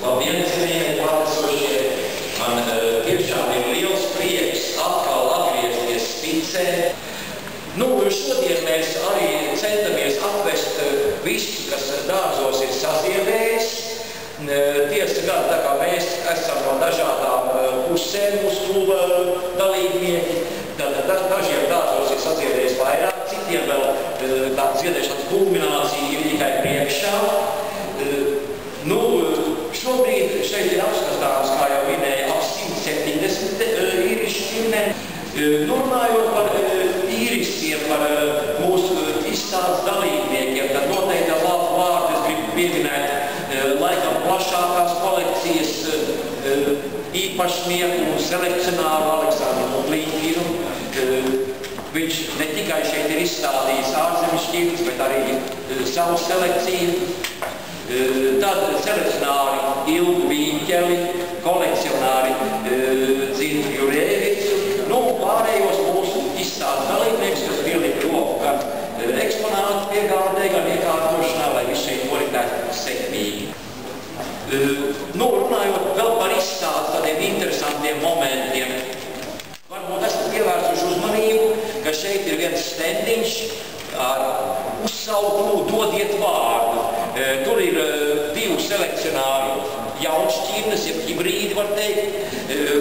Labdien, cienījamie klātesošie! Man tiešām ir liels prieks atkal atgriezties Spicē. Šodien mēs arī centamies atvest visus, kas dārzos ir saziedējis. Tiesa gan, tā kā mēs esam no dažādām pusēm mūsu kluba dalībnieki, tad dažiem dārzos ir saziedējis vairāk, citiem vēl tā ziedēšanas kulminācija ir tikai priekšā. Šobrīd šeit ir apskatāms, kā jau minēja, ap 170 īrišu ģimene. Runājot par īrisiem, par mūsu izstādes dalībniekiem, tad noteikti ar labu vārdu es gribu pieminēt laikam plašākās kolekcijas īpašnieku un selekcionāru Aleksandru Mutlīkinu. Viņš ne tikai šeit ir izstādījis ārzemes šķirnes, bet arī savu selekciju. Tad selekcionāri Ilgu Vīņķeli, kolekcionāri Zintu Jurēvicu, pārējos mūsu izstādes dalībnieks, kas pielika roku gan eksponātu piegādē, gan iekārtošanā, lai viss šeit noritētu sekmīgi. Runājot vēl par izstādes tādiem interesantiem momentiem, varbūt esat pievērsuši uzmanību, ka šeit ir viens stendiņš ar uzsaukumu Dodiet vārdu. Tur ir divu selekcionāru jaunšķirnes, jeb hibrīdi, var teikt,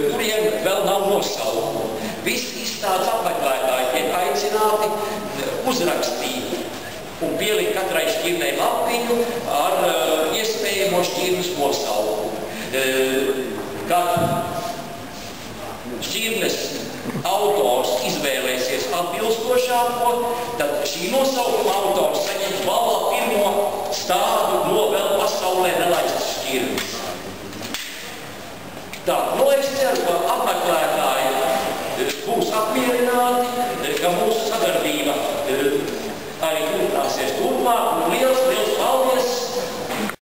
kuriem vēl nav nosaukumu. Visi izstādes apmeklētāji tiek aicināti uzrakstīt un pielikt katrai šķirnei lapiņu ar iespējamo šķirnes nosaukumu. Kad šķirnes autors izvēlēsies atbilstošāko, tad šī nosaukuma autors